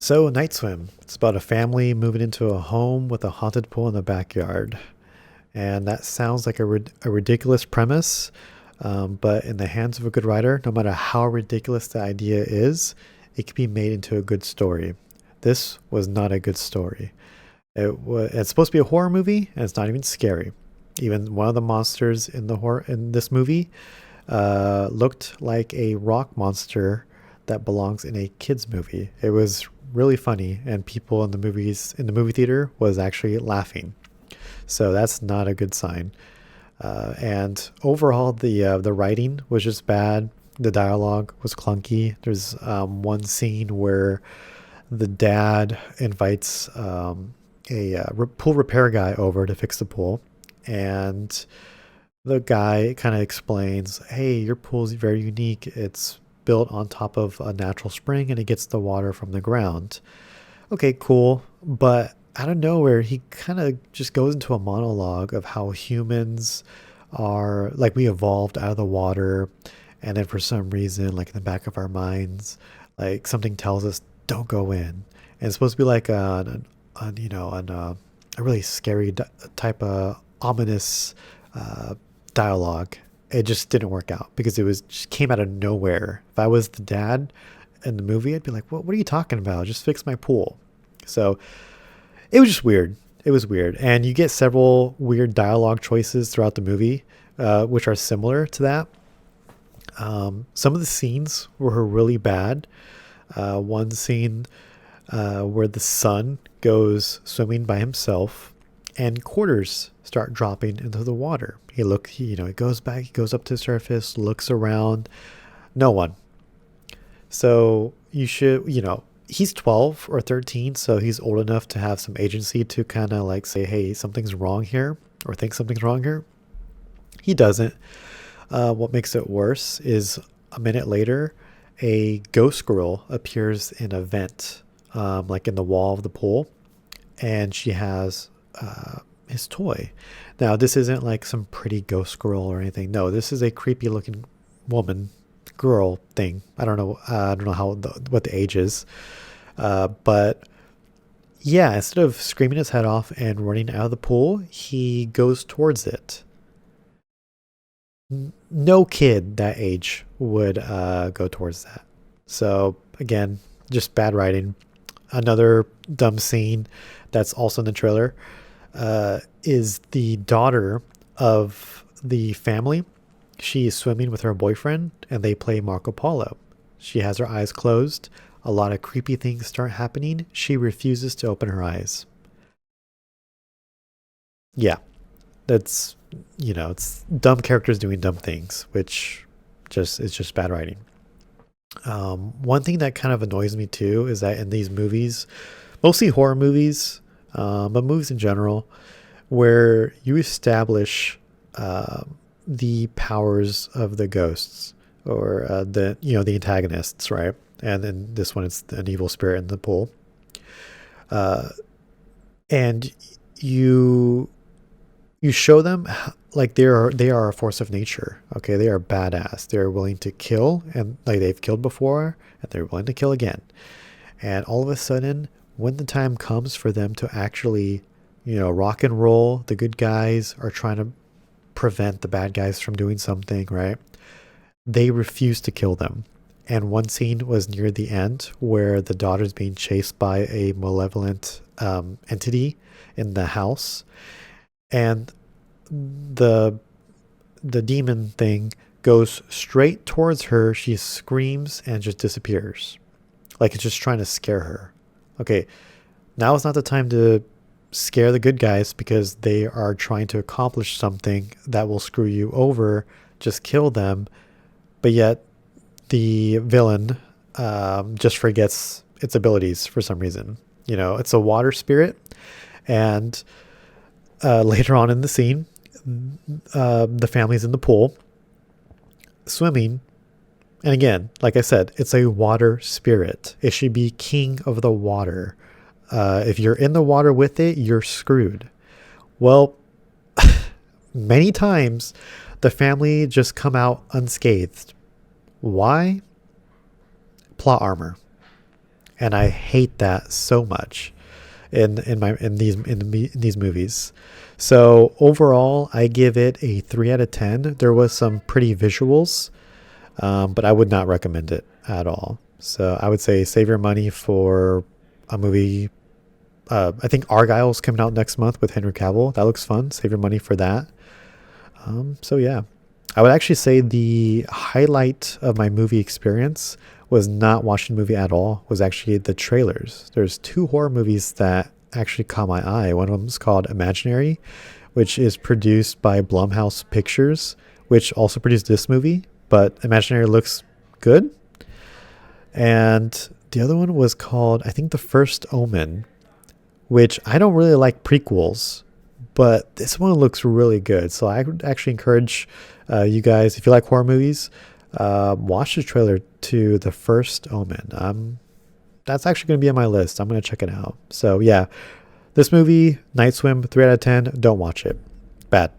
So, Night Swim. It's about a family moving into a home with a haunted pool in the backyard. And that sounds like a ridiculous premise, but in the hands of a good writer, no matter how ridiculous the idea is, it can be made into a good story. This was not a good story. It's supposed to be a horror movie, and it's not even scary. Even one of the monsters in the horror in this movie looked like a rock monster that belongs in a kids movie. It was really funny, and people in the movie theater was actually laughing. So that's not a good sign. And overall, the writing was just bad. The dialogue was clunky. There's one scene where the dad invites a pool repair guy over to fix the pool, and the guy kind of explains, "Hey, your pool's very unique. It's built on top of a natural spring, and it gets the water from the ground." Okay, cool. But out of nowhere, he kind of just goes into a monologue of how humans are like we evolved out of the water. And then for some reason, like in the back of our minds, like something tells us, don't go in. And it's supposed to be like a really scary type of ominous uh, dialogue. It just didn't work out because it was just came out of nowhere. If I was the dad in the movie, I'd be like, what are you talking about? Just fix my pool. So it was just weird. It was weird. And you get several weird dialogue choices throughout the movie, which are similar to that. Some of the scenes were really bad. One scene where the son goes swimming by himself and quarters start dropping into the water. He goes back, he goes up to the surface, looks around, no one. So you should, he's 12 or 13, so he's old enough to have some agency to kind of like say, hey, something's wrong here, or think something's wrong here. He doesn't. What makes it worse is a minute later, a ghost girl appears in a vent, like in the wall of the pool, and she has his toy. Now, this isn't like some pretty ghost girl or anything. No, this is a creepy looking woman, girl thing. I don't know what the age is, but yeah, instead of screaming his head off and running out of the pool, he goes towards it. No kid that age would go towards that. So again, just bad writing. Another dumb scene that's also in the trailer is the daughter of the family. She is swimming with her boyfriend and they play Marco Polo. She has her eyes closed. A lot of creepy things start happening. She refuses to open her eyes. Yeah, that's, it's dumb characters doing dumb things, which just is just bad writing. One thing that kind of annoys me too is that in these movies, mostly horror movies, but movies in general, where you establish the powers of the ghosts or the antagonists, right? And then this one, it's an evil spirit in the pool, uh, and you you show them like they are a force of nature. Okay, they are badass. They're willing to kill, and like they've killed before, and they're willing to kill again. And all of a sudden, when the time comes for them to actually, rock and roll, the good guys are trying to prevent the bad guys from doing something, right? They refuse to kill them. And one scene was near the end where the daughter's being chased by a malevolent entity in the house, and the the demon thing goes straight towards her. She screams and just disappears, like it's just trying to scare her. Okay, now is not the time to scare the good guys because they are trying to accomplish something that will screw you over. Just kill them. But yet the villain just forgets its abilities for some reason. It's a water spirit, and later on in the scene, the family's in the pool swimming. And again, like I said, it's a water spirit. It should be king of the water. If you're in the water with it, you're screwed. Well, many times the family just come out unscathed. Why? Plot armor. and I hate that so much in these movies. So overall, I give it a 3 out of 10. There was some pretty visuals, but I would not recommend it at all. So I would say save your money for a movie. I think Argyle's coming out next month with Henry Cavill. That looks fun. Save your money for that. So yeah, I would actually say the highlight of my movie experience was not watching the movie at all. Was actually the trailers. There's 2 horror movies that actually caught my eye. One of them is called Imaginary, which is produced by Blumhouse Pictures, which also produced this movie. But Imaginary looks good. And the other one was called, I think, The First Omen, which I don't really like prequels, but this one looks really good. So I would actually encourage you guys, if you like horror movies, watch the trailer to The First Omen. That's actually going to be on my list. I'm going to check it out. So yeah, this movie, Night Swim, 3 out of 10. Don't watch it. Bad.